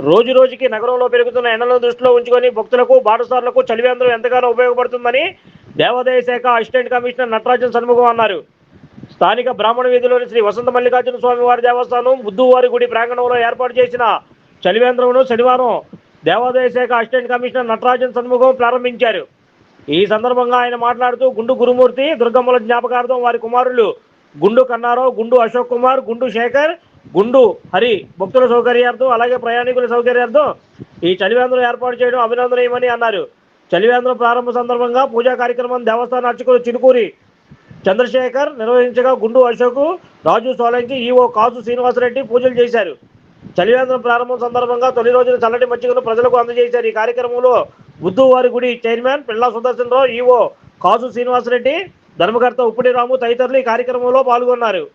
రోజు రోజుకి నగరంలో పెరుగుతున్న ఎండలను దృష్టిలో ఉంచుకొని భక్తులకు బాటసారులకు చలివేంద్రం ఎంతగానో ఉపయోగపడుతుందని దేవాదాయ శాఖ అసిస్టెంట్ కమిషనర్ నటరాజన్ షణ్ముఖం అన్నారు. స్థానిక బ్రాహ్మణ వీధిలోని శ్రీ వసంత మల్లికార్జున స్వామి వారి దేవస్థానం బుద్ధువారి గుడి ప్రాంగణంలో ఏర్పాటు చేసిన చలివేంద్రంను శనివారం దేవాదాయ శాఖ అసిస్టెంట్ కమిషనర్ నటరాజన్ షణ్ముఖం ప్రారంభించారు. ఈ సందర్భంగా ఆయన మాట్లాడుతూ గుండు గురుమూర్తి దుర్గమ్మల జ్ఞాపకార్థం వారి కుమారులు గుండు కన్నారావు, గుండు అశోక్ కుమార్, గుండు శేఖర్, గుండు హరి భక్తుల సౌకర్యార్థం అలాగే ప్రయాణికుల సౌకర్యార్థం ఈ చలివేంద్రం ఏర్పాటు చేయడం అభినందనీయమని అన్నారు. చలివేంద్రం ప్రారంభ సందర్భంగా పూజా కార్యక్రమం దేవస్థాన అర్చకులు చినుకూరి చంద్రశేఖర్ నిర్వహించగా గుండు అశోక్, రాజు సోలంకి, ఈవో కాసు శ్రీనివాసరెడ్డి పూజలు చేశారు. చలివేంద్రం ప్రారంభం సందర్భంగా తొలి రోజున చల్లటి మజ్జిగను ప్రజలకు అందజేశారు. ఈ కార్యక్రమంలో బుద్ధువారి గుడి చైర్మన్ పిల్లా సుదర్శన్ రావు, ఈవో కాసు శ్రీనివాసరెడ్డి, ధర్మకర్త ఉప్పుడి రాము తదితరులు ఈ కార్యక్రమంలో పాల్గొన్నారు.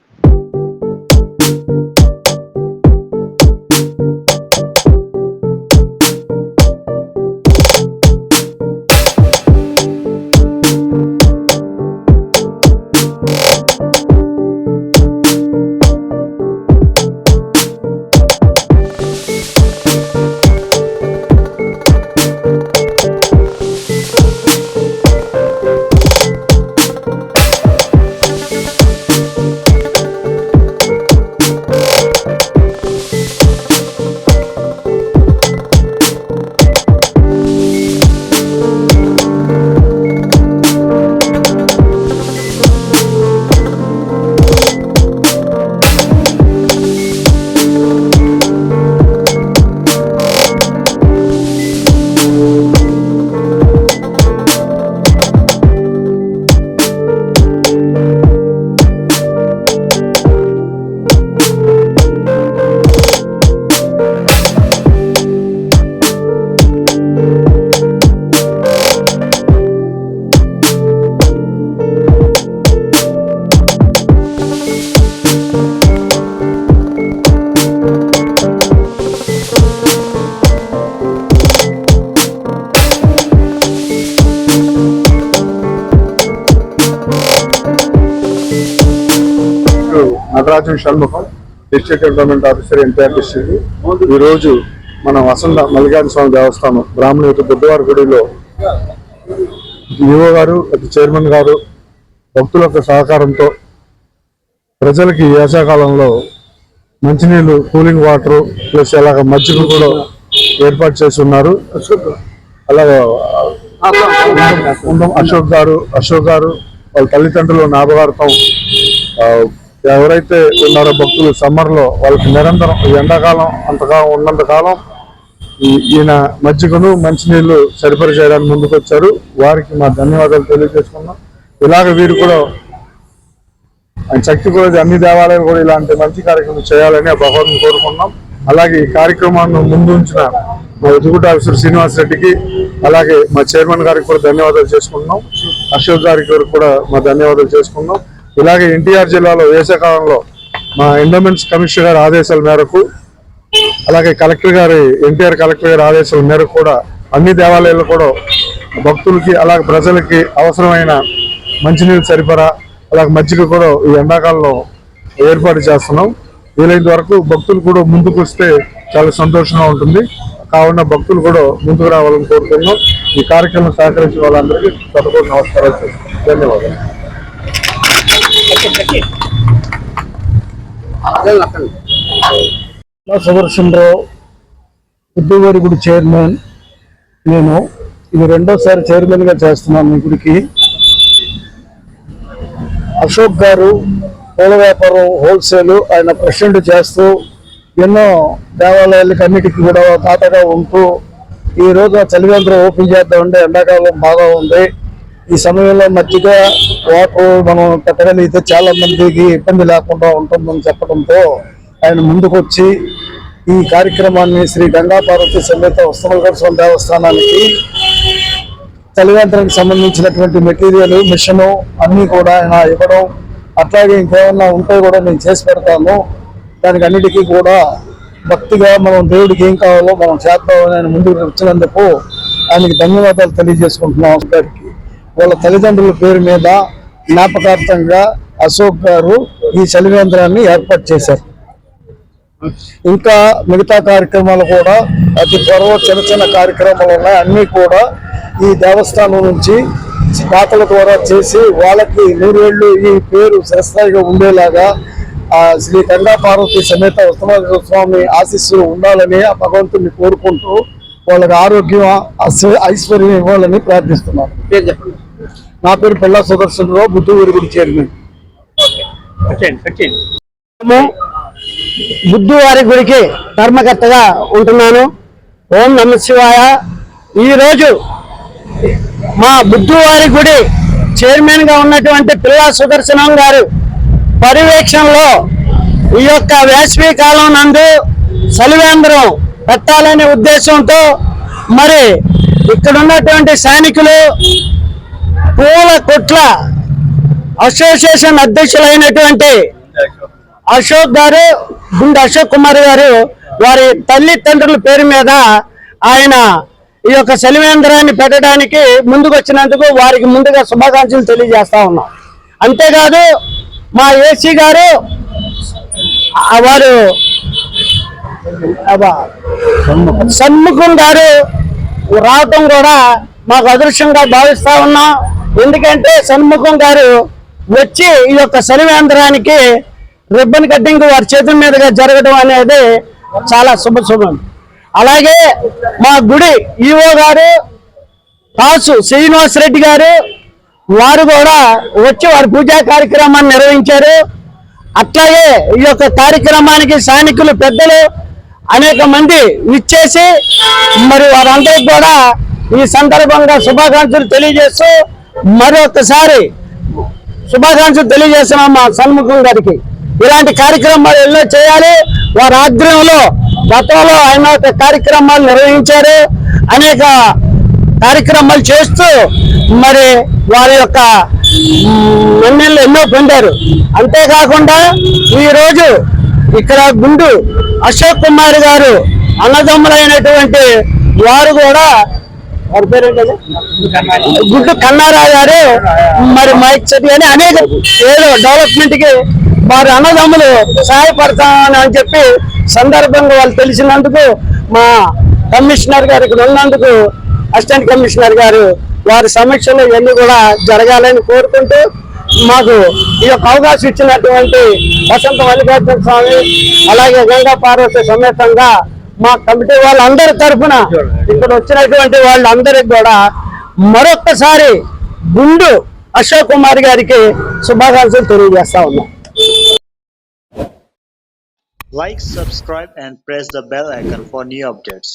Natarajan Shanmukham, district employment officer, NTR district. ఈరోజు మన వసంత మల్లికార్జున స్వామి దేవస్థానం బ్రాహ్మణ బుద్ధవారి గుడిలో ఈవో గారు, చైర్మన్ గారు భక్తుల యొక్క సహకారంతో ప్రజలకి వేసవికాలంలో మంచినీళ్ళు, కూలింగ్ వాటర్ ప్లస్ అలాగ మజ్జిగ కూడా ఏర్పాటు చేసి ఉన్నారు. అలాగే అశోక్ గారు వాళ్ళ తల్లిదండ్రులు జ్ఞాపకార్థం ఎవరైతే ఉన్నారో భక్తులు సమ్మర్లో వాళ్ళకి నిరంతరం ఎండాకాలం అంతగా ఉన్నంత కాలం ఈయన మజ్జిగను మంచినీళ్లు సరిపడి చేయడానికి ముందుకు వచ్చారు. వారికి మా ధన్యవాదాలు తెలియజేసుకున్నాం. ఇలాగ వీరు కూడా ఆయన శక్తి కూడా అన్ని దేవాలయాలు కూడా ఇలాంటి మంచి కార్యక్రమం చేయాలని ఆ భగవంతుని కోరుకున్నాం. అలాగే ఈ కార్యక్రమాన్ని ముందు ఉంచిన మా ఎగ్జిక్యూటివ్ ఆఫీసర్ శ్రీనివాసరెడ్డికి అలాగే మా చైర్మన్ గారికి కూడా ధన్యవాదాలు చేసుకుంటున్నాం. అశోక్ గారికి కూడా మా ధన్యవాదాలు చేసుకున్నాం. ఇలాగే ఎన్టీఆర్ జిల్లాలో వేసవికాలంలో మా ఎండోమెంట్స్ కమిషనర్ గారి ఆదేశాల మేరకు అలాగే ఎన్టీఆర్ కలెక్టర్ గారి ఆదేశాల మేరకు కూడా అన్ని దేవాలయాల్లో కూడా భక్తులకి అలాగే ప్రజలకి అవసరమైన మంచినీళ్ళు సరిపడా అలాగే మజ్జిగ కూడా ఈ ఎండాకాలంలో ఏర్పాటు చేస్తున్నాం. వీలైనంత వరకు భక్తులు కూడా ముందుకు వస్తే చాలా సంతోషంగా ఉంటుంది. కావున భక్తులు కూడా ముందుకు రావాలని కోరుతున్నాం. ఈ కార్యక్రమం సహకరించిన వాళ్ళందరికీ తప్పకుండా నమస్కారాలు. ధన్యవాదాలు. సుదర్శన్ రావు, బుద్ధవారి గుడి చైర్మన్. నేను ఇది రెండోసారి చైర్మన్గా చేస్తున్నాను ఈ గుడికి. అశోక్ గారు పూల వ్యాపారం హోల్సేల్ ఆయన ప్రెసిడెంట్ చేస్తూ ఎన్నో దేవాలయాలకి అన్నిటికీ కూడా తాతగా ఉంటూ ఈరోజు చలివేంద్రం ఓపెన్ చేద్దామంటే ఎండాకాలం బాగా ఉంది. ఈ సమయంలో మజ్జిగ వాటర్ మనం పెట్టగలిగితే చాలా మందికి ఇబ్బంది లేకుండా ఉంటుందని చెప్పడంతో ఆయన ముందుకొచ్చి ఈ కార్యక్రమాన్ని శ్రీ గంగా పార్వతి సమేత వస్తమల్లికార్జున దేవస్థానానికి చలివేంద్రానికి సంబంధించినటువంటి మెటీరియల్, మిషను అన్నీ కూడా ఆయన ఇవ్వడం, అట్లాగే ఇంకేమన్నా ఉంటే కూడా నేను చేసి పెడతాను, దానికి అన్నిటికీ కూడా భక్తిగా మనం దేవుడికి ఏం కావాలో మనం చేద్దామని ఆయన ముందుకు వచ్చినందుకు ఆయనకి ధన్యవాదాలు తెలియజేసుకుంటున్నాం. గారికి వాళ్ళ తల్లిదండ్రుల పేరు మీద జ్ఞాపకార్థంగా అశోక్ గారు ఈ చలివేంద్రాన్ని ఏర్పాటు చేశారు. ఇంకా మిగతా కార్యక్రమాలు కూడా అతి త్వరలో చిన్న చిన్న కార్యక్రమాలు ఉన్నాయి. అన్నీ కూడా ఈ దేవస్థానం నుంచి దాతల ద్వారా చేసి వాళ్ళకి 100 ఏళ్ళు ఈ పేరు శ్రేష్ఠాయిగా ఉండేలాగా శ్రీ గంగా పార్వతి సమేత ఉత్తమేశ్వర స్వామి ఆశీస్సులు ఉండాలని ఆ భగవంతుని కోరుకుంటూ వాళ్ళకి ఆరోగ్యం ఐశ్వర్యం ఇవ్వాలని ప్రార్థిస్తున్నాను. పేరు చెప్పండి. నా పేరు పిల్ల సుదర్శనరావు, బుద్ధూరి గుడి చైర్మన్. బుద్ధువారి గుడికి ధర్మకర్తగా ఉంటున్నాను. ఓం నమ శివాయ. ఈరోజు మా బుద్ధువారి గుడి చైర్మన్ గా ఉన్నటువంటి పిల్లా సుదర్శనం గారు పర్యవేక్షణలో ఈ యొక్క వేసవి కాలం నందు చలివేంద్రం పెట్టాలనే ఉద్దేశంతో మరి ఇక్కడ ఉన్నటువంటి సైనికులు పూల కొట్ల అసోసియేషన్ అధ్యక్షులైనటువంటి అశోక్ గారు, గుండె అశోక్ కుమార్ గారు వారి తల్లిదండ్రుల పేరు మీద ఆయన ఈ యొక్క చలివేంద్రాన్ని పెట్టడానికి ముందుకు వచ్చినందుకు వారికి ముందుగా శుభాకాంక్షలు తెలియజేస్తా ఉన్నాం. అంతేకాదు మా ఏసీ గారు వారు షణ్ముఖం గారు రావటం కూడా మాకు అదృష్టంగా భావిస్తా ఉన్నాం. ఎందుకంటే షణ్ముఖం గారు వచ్చి ఈ యొక్క చలివేంద్రానికి రిబ్బన్ కట్టింగ్ వారి చేతుల మీదుగా జరగడం అనేది చాలా శుభం. అలాగే మా గుడి ఈవో గారు కాసు శ్రీనివాస్ రెడ్డి గారు వారు కూడా వచ్చి వారి పూజా కార్యక్రమాన్ని నిర్వహించారు. అట్లాగే ఈ యొక్క కార్యక్రమానికి స్థానికులు పెద్దలు అనేక మంది ఇచ్చేసి మరి వారందరికీ కూడా ఈ సందర్భంగా శుభాకాంక్షలు తెలియజేస్తూ మరొకసారి శుభాకాంక్షలు తెలియజేస్తున్నాం మా షణ్ముఖం గారికి. ఇలాంటి కార్యక్రమాలు ఎన్నో చేయాలి. వారి ఆధ్వర్యంలో గతంలో ఆయన కార్యక్రమాలు నిర్వహించారు. అనేక కార్యక్రమాలు చేస్తూ మరి వారి యొక్క ఎన్నెళ్ళు ఎన్నో పొందారు. అంతేకాకుండా ఈరోజు ఇక్కడ గుండు అశోక్ కుమార్ గారు అన్నదమ్ములైనటువంటి వారు కూడా వారి పేరేంటది గుడ్డు కన్నారావు గారు మరి మైక్ సెట్ అని అనేక ఏదో డెవలప్మెంట్ కి వారి అన్నదమ్ములు సహాయపడతామని చెప్పి సందర్భంగా వాళ్ళు తెలిసినందుకు మా కమిషనర్ గారు ఇక్కడ ఉన్నందుకు అసిస్టెంట్ కమిషనర్ గారు వారి సమీక్షలో ఇవన్నీ కూడా జరగాలని కోరుకుంటూ మాకు ఈ యొక్క అవకాశం ఇచ్చినటువంటి వసంత మల్లికార్జున స్వామి అలాగే గంగా పార్వతి సమేతంగా మా కమిటీ వాళ్ళందరి తరఫున ఇక్కడ వచ్చినటువంటి వాళ్ళందరికి కూడా మరొక్కసారి గుండు అశోక్ కుమార్ గారికి శుభాకాంక్షలు తెలియజేస్తా ఉన్నాం. Like, subscribe and press the bell icon for new updates.